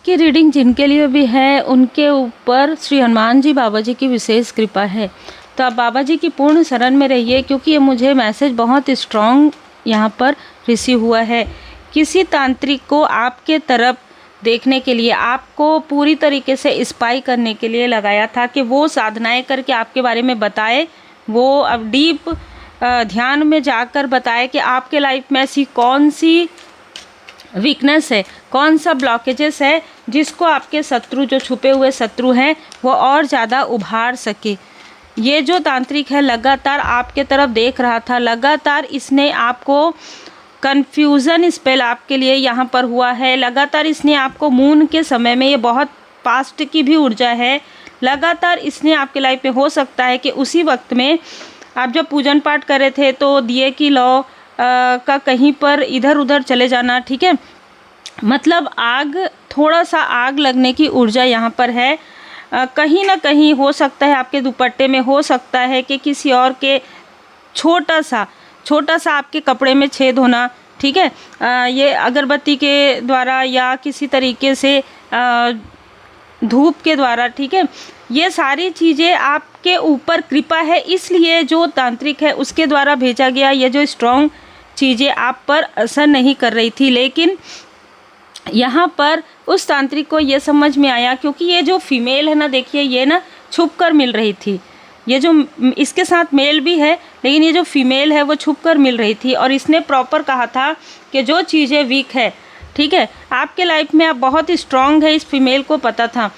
की रीडिंग जिनके लिए भी है उनके ऊपर श्री हनुमान जी बाबा जी की विशेष कृपा है। तो आप बाबा जी की पूर्ण शरण में रहिए, क्योंकि ये मुझे मैसेज बहुत स्ट्रॉन्ग यहाँ पर रिसीव हुआ है। किसी तांत्रिक को आपके तरफ देखने के लिए, आपको पूरी तरीके से स्पाई करने के लिए लगाया था कि वो साधनाएं करके आपके बारे में बताए, वो अब डीप ध्यान में जाकर बताए कि आपके लाइफ में ऐसी कौन सी वीकनेस है, कौन सा ब्लॉकेजेस है जिसको आपके शत्रु, जो छुपे हुए शत्रु हैं, वो और ज़्यादा उभार सके। ये जो तांत्रिक है लगातार आपके तरफ देख रहा था, लगातार इसने आपको कन्फ्यूज़न स्पेल आपके लिए यहाँ पर हुआ है, लगातार इसने आपको मून के समय में, ये बहुत पास्ट की भी ऊर्जा है, लगातार इसने आपके लाइफ में, हो सकता है कि उसी वक्त में आप जब पूजन पाठ कर रहे थे तो दिए की लौ का कहीं पर इधर उधर चले जाना, ठीक है, मतलब आग, थोड़ा सा आग लगने की ऊर्जा यहाँ पर है। कहीं ना कहीं हो सकता है आपके दुपट्टे में, हो सकता है कि किसी और के छोटा सा आपके कपड़े में छेद होना, ठीक है, ये अगरबत्ती के द्वारा या किसी तरीके से धूप के द्वारा, ठीक है, ये सारी चीज़ें आपके ऊपर कृपा है, इसलिए जो तांत्रिक है उसके द्वारा भेजा गया ये जो स्ट्रॉन्ग चीज़ें आप पर असर नहीं कर रही थी। लेकिन यहाँ पर उस तांत्रिक को ये समझ में आया, क्योंकि ये जो फीमेल है ना, देखिए ये ना छुप कर मिल रही थी, ये जो इसके साथ मेल भी है लेकिन ये जो फीमेल है वो छुप कर मिल रही थी, और इसने प्रॉपर कहा था कि जो चीज़ें वीक है, ठीक है, आपके लाइफ में आप बहुत स्ट्रॉन्ग है, इस फीमेल को पता था।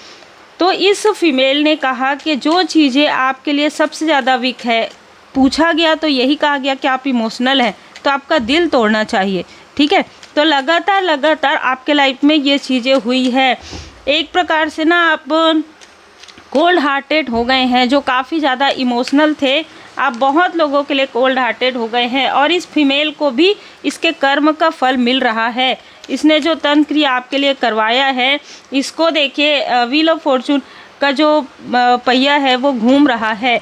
तो इस फीमेल ने कहा कि जो चीज़ें आपके लिए सबसे ज़्यादा वीक है, पूछा गया तो यही कहा गया कि आप इमोशनल हैं, तो आपका दिल तोड़ना चाहिए, ठीक है। तो लगातार आपके लाइफ में ये चीज़ें हुई है। एक प्रकार से ना आप कोल्ड हार्टेड हो गए हैं, जो काफ़ी ज़्यादा इमोशनल थे, आप बहुत लोगों के लिए कोल्ड हार्टेड हो गए हैं, और इस फीमेल को भी इसके कर्म का फल मिल रहा है। इसने जो तंत्र क्रिया आपके लिए करवाया है, इसको देखिए, व्हील ऑफ फॉर्चून का जो पहिया है वो घूम रहा है।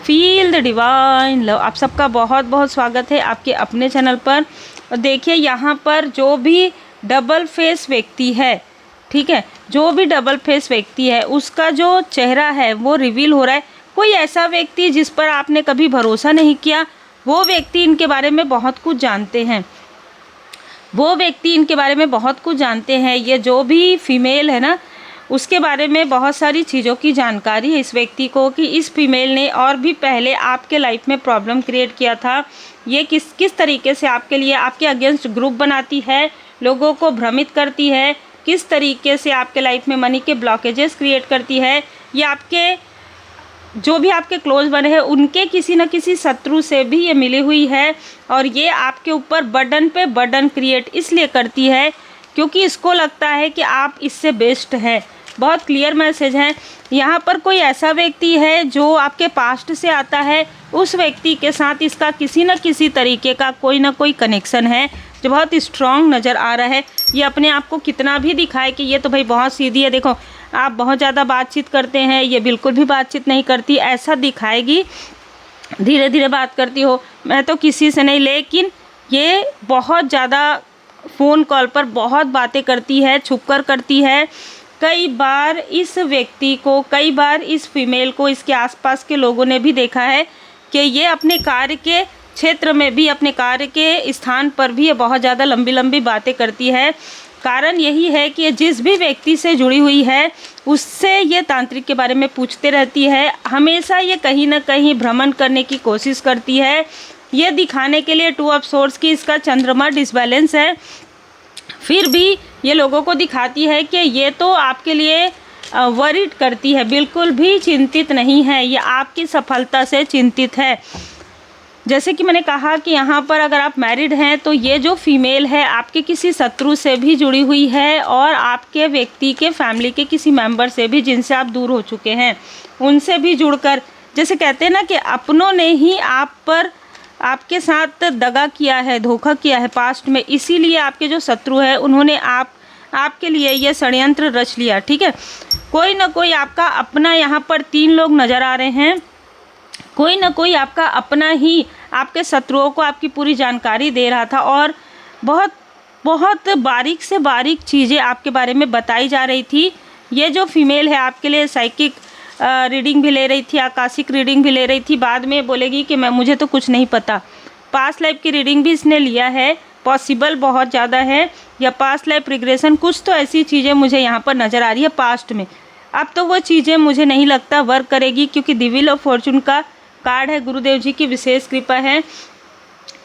Feel the divine love. आप सबका बहुत बहुत स्वागत है आपके अपने चैनल पर। और देखिए यहाँ पर जो भी डबल फेस व्यक्ति है, ठीक है, जो भी डबल फेस व्यक्ति है उसका जो चेहरा है वो रिवील हो रहा है। कोई ऐसा व्यक्ति जिस पर आपने कभी भरोसा नहीं किया, वो व्यक्ति इनके बारे में बहुत कुछ जानते हैं, वो व्यक्ति इनके बारे में बहुत कुछ जानते हैं। ये जो भी फीमेल है ना, उसके बारे में बहुत सारी चीज़ों की जानकारी है इस व्यक्ति को, कि इस फीमेल ने और भी पहले आपके लाइफ में प्रॉब्लम क्रिएट किया था। ये किस तरीके से आपके लिए, आपके अगेंस्ट ग्रुप बनाती है, लोगों को भ्रमित करती है, किस तरीके से आपके लाइफ में मनी के ब्लॉकेजेस क्रिएट करती है। ये आपके जो भी आपके क्लोज बने हैं उनके किसी न किसी शत्रु से भी ये मिली हुई है, और ये आपके ऊपर बर्डन पे बर्डन क्रिएट इसलिए करती है क्योंकि इसको लगता है कि आप इससे बेस्ट हैं। बहुत क्लियर मैसेज है। यहाँ पर कोई ऐसा व्यक्ति है जो आपके पास्ट से आता है, उस व्यक्ति के साथ इसका किसी न किसी तरीके का कोई ना कोई कनेक्शन है जो बहुत स्ट्रॉन्ग नज़र आ रहा है। ये अपने आप को कितना भी दिखाए कि ये तो भाई बहुत सीधी है, देखो आप बहुत ज़्यादा बातचीत करते हैं, ये बिल्कुल भी बातचीत नहीं करती, ऐसा दिखाएगी, धीरे धीरे बात करती हो, मैं तो किसी से नहीं, लेकिन ये बहुत ज़्यादा फ़ोन कॉल पर बहुत बातें करती है, छुप कर करती है। कई बार इस व्यक्ति को, कई बार इस फीमेल को इसके आसपास के लोगों ने भी देखा है कि ये अपने कार्य के क्षेत्र में भी, अपने कार्य के स्थान पर भी ये बहुत ज़्यादा लंबी लंबी बातें करती है। कारण यही है कि ये जिस भी व्यक्ति से जुड़ी हुई है उससे ये तांत्रिक के बारे में पूछते रहती है। हमेशा ये कहीं ना कहीं भ्रमण करने की कोशिश करती है, ये दिखाने के लिए 2 ऑफ सोर्ड्स की इसका चंद्रमा डिसबैलेंस है, फिर भी ये लोगों को दिखाती है कि ये तो आपके लिए वरीड करती है, बिल्कुल भी चिंतित नहीं है, ये आपकी सफलता से चिंतित है। जैसे कि मैंने कहा कि यहाँ पर अगर आप मैरिड हैं तो ये जो फीमेल है आपके किसी शत्रु से भी जुड़ी हुई है, और आपके व्यक्ति के फैमिली के किसी मेंबर से भी, जिनसे आप दूर हो चुके हैं, उनसे भी जुड़कर, जैसे कहते हैं ना कि अपनों ने ही आप पर, आपके साथ दगा किया है, धोखा किया है पास्ट में, इसीलिए आपके जो शत्रु है उन्होंने आपके लिए ये षड्यंत्र रच लिया, ठीक है। कोई ना कोई आपका अपना, यहाँ पर 3 लोग नज़र आ रहे हैं, कोई ना कोई आपका अपना ही आपके शत्रुओं को आपकी पूरी जानकारी दे रहा था, और बहुत बहुत बारीक से बारीक चीज़ें आपके बारे में बताई जा रही थी। ये जो फीमेल है आपके लिए साइकिक रीडिंग भी ले रही थी, आकाशिक रीडिंग भी ले रही थी। बाद में बोलेगी कि मुझे तो कुछ नहीं पता। पास्ट लाइफ की रीडिंग भी इसने लिया है, पॉसिबल बहुत ज़्यादा है, या पास्ट लाइफ रिग्रेशन, कुछ तो ऐसी चीज़ें मुझे यहाँ पर नज़र आ रही है पास्ट में। अब तो वो चीज़ें मुझे नहीं लगता वर्क करेगी, क्योंकि द व्हील ऑफ फॉर्चून का कार्ड है, गुरुदेव जी की विशेष कृपा है।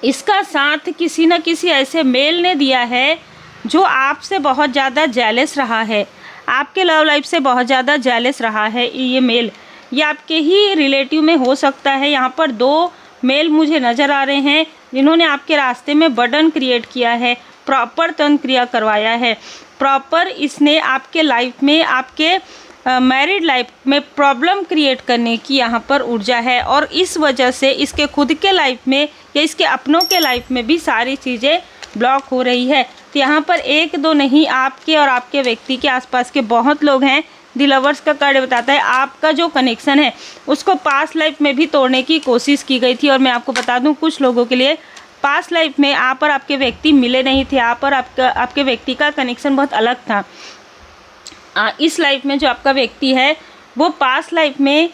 इसका साथ किसी न किसी ऐसे मेल ने दिया है जो आपसे बहुत ज़्यादा जेलस रहा है, आपके लव लाइफ से बहुत ज़्यादा जेलस रहा है। ये मेल ये आपके ही रिलेटिव में हो सकता है। यहाँ पर 2 मेल मुझे नज़र आ रहे हैं जिन्होंने आपके रास्ते में बर्डन क्रिएट किया है, प्रॉपर तंत्र क्रिया करवाया है, प्रॉपर इसने आपके लाइफ में, आपके मैरिड लाइफ में प्रॉब्लम क्रिएट करने की यहाँ पर ऊर्जा है। और इस वजह से इसके खुद के लाइफ में या इसके अपनों के लाइफ में भी सारी चीज़ें ब्लॉक हो रही है। तो यहाँ पर 1-2 नहीं, आपके और आपके व्यक्ति के आसपास के बहुत लोग हैं। द लवर्स का कार्ड बताता है आपका जो कनेक्शन है उसको पास्ट लाइफ में भी तोड़ने की कोशिश की गई थी। और मैं आपको बता दूं, कुछ लोगों के लिए पास्ट लाइफ में आप और आपके व्यक्ति मिले नहीं थे, आप और आपके व्यक्ति का कनेक्शन बहुत अलग था। इस लाइफ में जो आपका व्यक्ति है वो पास्ट लाइफ में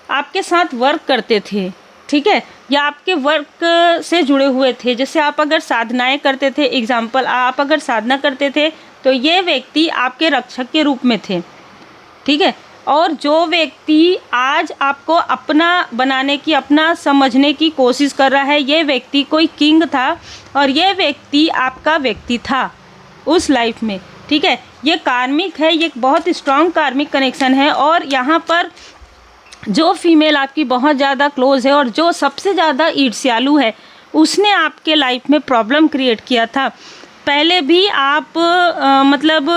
आपके साथ वर्क करते थे, ठीक है, या आपके वर्क से जुड़े हुए थे। जैसे आप अगर साधनाएं करते थे, एग्जाम्पल आप अगर साधना करते थे तो ये व्यक्ति आपके रक्षक के रूप में थे, ठीक है। और जो व्यक्ति आज आपको अपना बनाने की, अपना समझने की कोशिश कर रहा है, ये व्यक्ति कोई किंग था और ये व्यक्ति आपका व्यक्ति था उस लाइफ में, ठीक है। ये कार्मिक है, ये बहुत स्ट्रॉन्ग कार्मिक कनेक्शन है। और यहाँ पर जो फीमेल आपकी बहुत ज़्यादा क्लोज है और जो सबसे ज़्यादा ईर्ष्यालु है, उसने आपके लाइफ में प्रॉब्लम क्रिएट किया था। पहले भी आप मतलब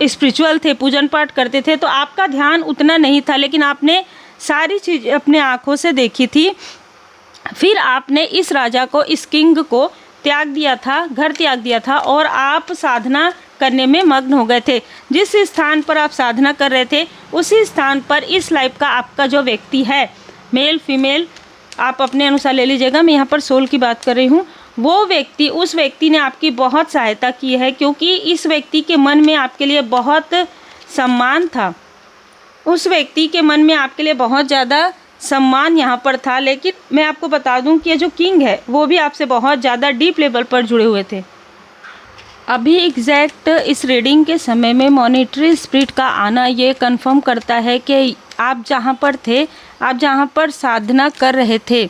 स्पिरिचुअल थे, पूजन पाठ करते थे, तो आपका ध्यान उतना नहीं था, लेकिन आपने सारी चीज़ अपने आँखों से देखी थी। फिर आपने इस राजा को, इस किंग को त्याग दिया था, घर त्याग दिया था और आप साधना करने में मग्न हो गए थे। जिस स्थान पर आप साधना कर रहे थे उसी स्थान पर इस लाइफ का आपका जो व्यक्ति है, मेल फीमेल आप अपने अनुसार ले लीजिएगा, मैं यहाँ पर सोल की बात कर रही हूँ, वो व्यक्ति, उस व्यक्ति ने आपकी बहुत सहायता की है, क्योंकि इस व्यक्ति के मन में आपके लिए बहुत सम्मान था। उस व्यक्ति के मन में आपके लिए बहुत ज़्यादा सम्मान यहाँ पर था। लेकिन मैं आपको बता दूं कि ये जो किंग है वो भी आपसे बहुत ज़्यादा डीप लेवल पर जुड़े हुए थे। अभी एग्जैक्ट इस रीडिंग के समय में मॉनिटरी स्पिरिट का आना ये कंफर्म करता है कि आप जहाँ पर थे, आप जहाँ पर साधना कर रहे थे,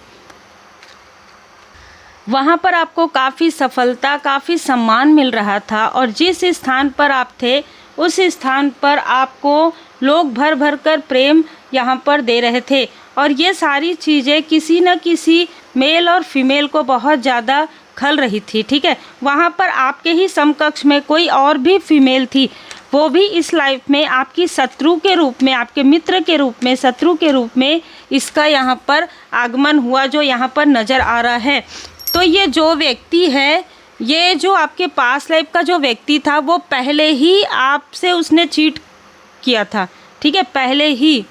वहाँ पर आपको काफ़ी सफलता, काफ़ी सम्मान मिल रहा था। और जिस स्थान पर आप थे उस स्थान पर आपको लोग भर भर कर प्रेम यहाँ पर दे रहे थे। और ये सारी चीज़ें किसी न किसी मेल और फीमेल को बहुत ज़्यादा खल रही थी, ठीक है। वहाँ पर आपके ही समकक्ष में कोई और भी फीमेल थी, वो भी इस लाइफ में आपकी शत्रु के रूप में, आपके मित्र के रूप में, शत्रु के रूप में इसका यहाँ पर आगमन हुआ, जो यहाँ पर नज़र आ रहा है। तो ये जो व्यक्ति है, ये जो आपके पास लाइफ का जो व्यक्ति था, वो पहले ही आपसे उसने चीट किया था, ठीक है, पहले ही।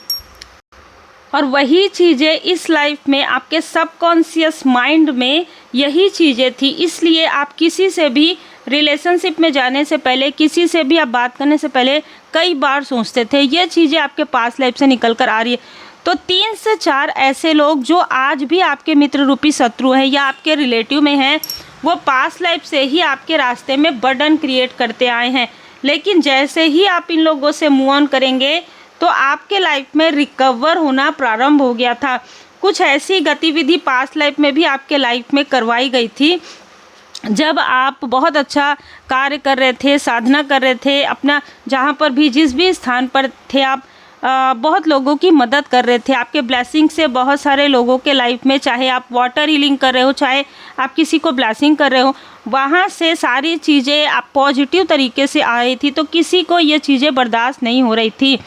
और वही चीज़ें इस लाइफ में आपके सबकॉन्शियस माइंड में यही चीज़ें थी, इसलिए आप किसी से भी रिलेशनशिप में जाने से पहले, किसी से भी आप बात करने से पहले कई बार सोचते थे। ये चीज़ें आपके पास लाइफ से निकल कर आ रही है। तो 3 से 4 ऐसे लोग जो आज भी आपके मित्र रूपी शत्रु हैं या आपके रिलेटिव में हैं, वो पास्ट लाइफ से ही आपके रास्ते में बर्डन क्रिएट करते आए हैं। लेकिन जैसे ही आप इन लोगों से मूव ऑन करेंगे तो आपके लाइफ में रिकवर होना प्रारंभ हो गया था। कुछ ऐसी गतिविधि पास्ट लाइफ में भी आपके लाइफ में करवाई गई थी, जब आप बहुत अच्छा कार्य कर रहे थे, साधना कर रहे थे, अपना जहाँ पर भी जिस भी स्थान पर थे आप बहुत लोगों की मदद कर रहे थे। आपके ब्लेसिंग से बहुत सारे लोगों के लाइफ में, चाहे आप वाटर हीलिंग कर रहे हो, चाहे आप किसी को ब्लेसिंग कर रहे हो, वहाँ से सारी चीज़ें आप पॉजिटिव तरीके से आ रही थी। तो किसी को ये चीज़ें बर्दाश्त नहीं हो रही थी।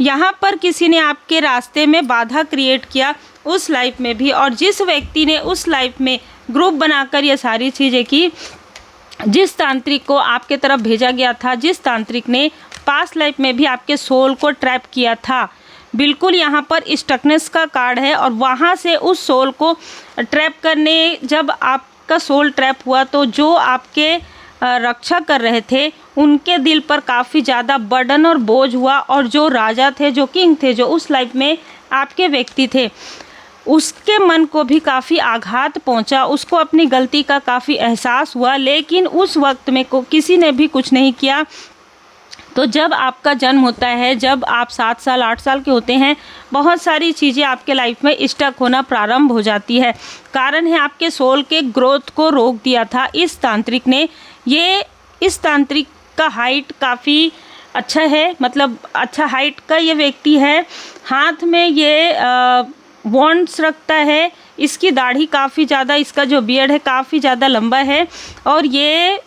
यहाँ पर किसी ने आपके रास्ते में बाधा क्रिएट किया उस लाइफ में भी, और जिस व्यक्ति ने उस लाइफ में ग्रुप बनाकर ये सारी चीज़ें की, जिस तांत्रिक को आपके तरफ भेजा गया था, जिस तांत्रिक ने पास्ट लाइफ में भी आपके सोल को ट्रैप किया था, बिल्कुल यहाँ पर स्टकनेस का कार्ड है। और वहाँ से उस सोल को ट्रैप करने, जब आपका सोल ट्रैप हुआ तो जो आपके रक्षा कर रहे थे उनके दिल पर काफ़ी ज़्यादा बर्डन और बोझ हुआ, और जो राजा थे, जो किंग थे, जो उस लाइफ में आपके व्यक्ति थे, उसके मन को भी काफ़ी आघात पहुंचा, उसको अपनी गलती का काफ़ी एहसास हुआ, लेकिन उस वक्त में किसी ने भी कुछ नहीं किया। तो जब आपका जन्म होता है, जब आप 7 साल 8 साल के होते हैं, बहुत सारी चीज़ें आपके लाइफ में स्टक होना प्रारंभ हो जाती है। कारण है आपके सोल के ग्रोथ को रोक दिया था इस तांत्रिक ने। इस तांत्रिक का हाइट काफ़ी अच्छा है, मतलब अच्छा हाइट का ये व्यक्ति है। हाथ में ये वॉन्ड्स रखता है, इसकी दाढ़ी काफ़ी ज़्यादा, इसका जो बियर्ड है काफ़ी ज़्यादा लंबा है, और ये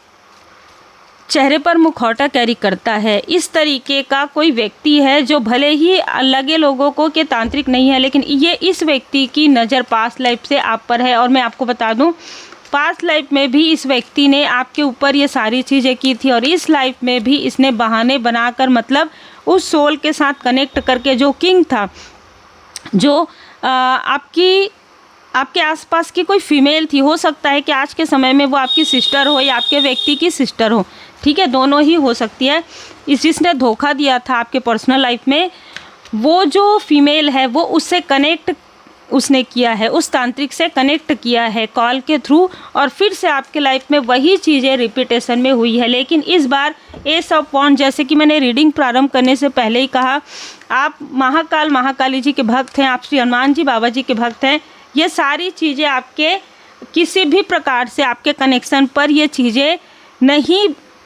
चेहरे पर मुखौटा कैरी करता है। इस तरीके का कोई व्यक्ति है जो भले ही लगे लोगों को कि तांत्रिक नहीं है, लेकिन ये इस व्यक्ति की नज़र पास्ट लाइफ से आप पर है। और मैं आपको बता दूं, पास्ट लाइफ में भी इस व्यक्ति ने आपके ऊपर ये सारी चीज़ें की थी, और इस लाइफ में भी इसने बहाने बनाकर, मतलब उस सोल के साथ कनेक्ट करके, जो किंग था, जो आपके आसपास की कोई फीमेल थी, हो सकता है कि आज के समय में वो आपकी सिस्टर हो या आपके व्यक्ति की सिस्टर हो, ठीक है, दोनों ही हो सकती है। जिसने धोखा दिया था आपके पर्सनल लाइफ में, वो जो फीमेल है वो उससे कनेक्ट उसने किया है, उस तांत्रिक से कनेक्ट किया है कॉल के थ्रू, और फिर से आपके लाइफ में वही चीज़ें रिपीटेशन में हुई है। लेकिन इस बार एस ऑफ वॉन्ड, जैसे कि मैंने रीडिंग प्रारंभ करने से पहले ही कहा, आप महाकाल महाकाली जी के भक्त हैं, आप श्री हनुमान जी बाबा जी के भक्त हैं। ये सारी चीज़ें आपके किसी भी प्रकार से आपके कनेक्शन पर ये चीज़ें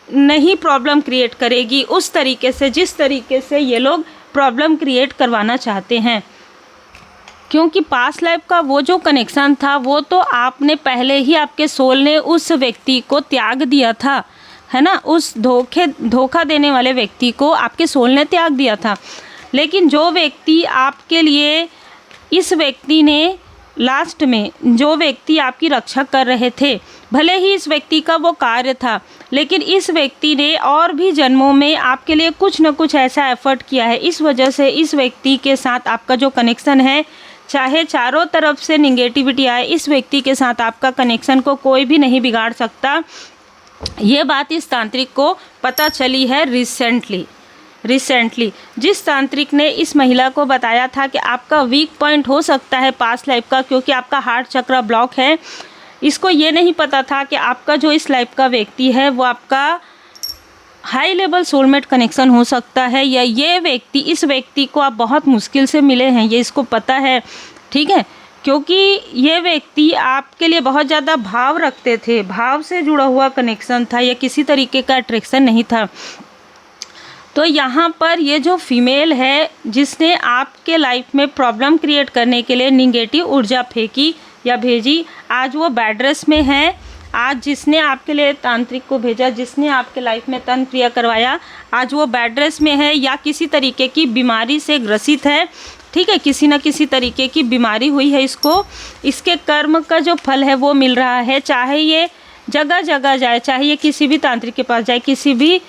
नहीं प्रॉब्लम क्रिएट करेगी उस तरीके से जिस तरीके से ये लोग प्रॉब्लम क्रिएट करवाना चाहते हैं। क्योंकि पास्ट लाइफ का वो जो कनेक्शन था, वो तो आपने पहले ही, आपके सोल ने उस व्यक्ति को त्याग दिया था, है ना। उस धोखा देने वाले व्यक्ति को आपके सोल ने त्याग दिया था। लेकिन जो व्यक्ति आपके लिए, इस व्यक्ति ने लास्ट में, जो व्यक्ति आपकी रक्षा कर रहे थे, भले ही इस व्यक्ति का वो कार्य था, लेकिन इस व्यक्ति ने और भी जन्मों में आपके लिए कुछ न कुछ ऐसा एफर्ट किया है। इस वजह से इस व्यक्ति के साथ आपका जो कनेक्शन है, चाहे चारों तरफ से निगेटिविटी आए, इस व्यक्ति के साथ आपका कनेक्शन को कोई भी नहीं बिगाड़ सकता। ये बात इस तांत्रिक को पता चली है रिसेंटली जिस तांत्रिक ने इस महिला को बताया था कि आपका वीक पॉइंट हो सकता है पास्ट लाइफ का, क्योंकि आपका हार्ट चक्र ब्लॉक है। इसको ये नहीं पता था कि आपका जो इस लाइफ का व्यक्ति है वो आपका हाई लेवल सोलमेट कनेक्शन हो सकता है, या ये व्यक्ति, इस व्यक्ति को आप बहुत मुश्किल से मिले हैं, ये इसको पता है, ठीक है। क्योंकि ये व्यक्ति आपके लिए बहुत ज़्यादा भाव रखते थे, भाव से जुड़ा हुआ कनेक्शन था, या किसी तरीके का अट्रैक्शन नहीं था। तो यहाँ पर ये जो फीमेल है, जिसने आपके लाइफ में प्रॉब्लम क्रिएट करने के लिए निगेटिव ऊर्जा फेंकी या भेजी, आज वो बेड रेस्ट में है। आज जिसने आपके लिए तांत्रिक को भेजा, जिसने आपके लाइफ में तंत्र क्रिया करवाया, आज वो बेड रेस्ट में है, या किसी तरीके की बीमारी से ग्रसित है, ठीक है। किसी न किसी तरीके की बीमारी हुई है इसको, इसके कर्म का जो फल है वो मिल रहा है। चाहे ये जगह जगह जाए, चाहे ये किसी भी तांत्रिक के पास जाए,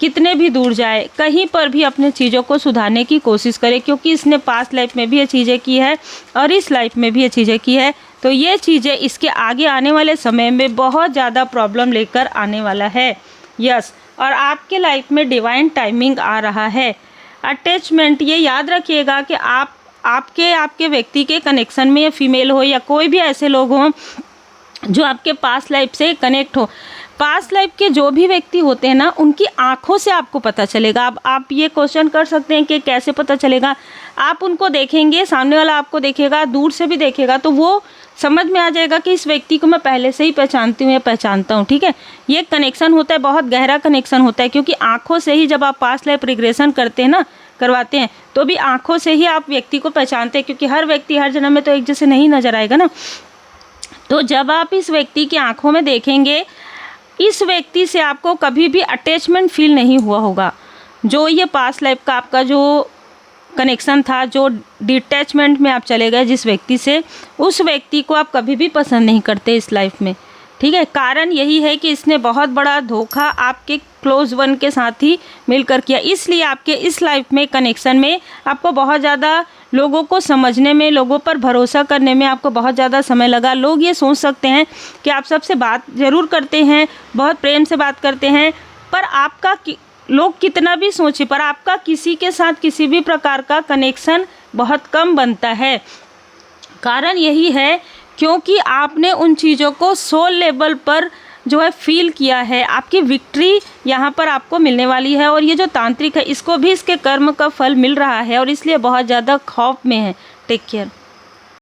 कितने भी दूर जाए, कहीं पर भी अपने चीज़ों को सुधारने की कोशिश करे, क्योंकि इसने पास्ट लाइफ में भी ये चीज़ें की है और इस लाइफ में भी ये चीज़ें की है। तो ये चीज़ें इसके आगे आने वाले समय में बहुत ज़्यादा प्रॉब्लम लेकर आने वाला है। यस, और आपके लाइफ में डिवाइन टाइमिंग आ रहा है। अटैचमेंट, ये याद रखिएगा कि आपके व्यक्ति के कनेक्शन में, ये फीमेल हो या कोई भी ऐसे लोग हों जो आपके पास्ट लाइफ से कनेक्ट हो। पास्ट लाइफ के जो भी व्यक्ति होते हैं ना, उनकी आंखों से आपको पता चलेगा। अब आप ये क्वेश्चन कर सकते हैं कि कैसे पता चलेगा। आप उनको देखेंगे, सामने वाला आपको देखेगा, दूर से भी देखेगा, तो वो समझ में आ जाएगा कि इस व्यक्ति को मैं पहले से ही पहचानती हूँ या पहचानता हूँ, ठीक है। ये कनेक्शन होता है, बहुत गहरा कनेक्शन होता है, क्योंकि आँखों से ही जब आप पास्ट लाइफ रिग्रेशन करवाते हैं, तो भी आँखों से ही आप व्यक्ति को पहचानते हैं, क्योंकि हर व्यक्ति हर जन्म में तो एक जैसे नहीं नजर आएगा ना। तो जब आप इस व्यक्ति की आँखों में देखेंगे, इस व्यक्ति से आपको कभी भी अटैचमेंट फील नहीं हुआ होगा। जो ये पास्ट लाइफ का आपका जो कनेक्शन था, जो डिटैचमेंट में आप चले गए जिस व्यक्ति से, उस व्यक्ति को आप कभी भी पसंद नहीं करते इस लाइफ में, ठीक है। कारण यही है कि इसने बहुत बड़ा धोखा आपके क्लोज वन के साथ ही मिलकर किया, इसलिए आपके इस लाइफ में कनेक्शन में आपको बहुत ज़्यादा लोगों को समझने में, लोगों पर भरोसा करने में आपको बहुत ज़्यादा समय लगा। लोग ये सोच सकते हैं कि आप सबसे बात ज़रूर करते हैं, बहुत प्रेम से बात करते हैं, पर आपका लोग कितना भी सोचे, पर आपका किसी के साथ किसी भी प्रकार का कनेक्शन बहुत कम बनता है। कारण यही है क्योंकि आपने उन चीज़ों को सोल लेवल पर जो है फील किया है। आपकी विक्ट्री यहाँ पर आपको मिलने वाली है, और ये जो तांत्रिक है इसको भी इसके कर्म का फल मिल रहा है, और इसलिए बहुत ज़्यादा खौफ में है। Take care.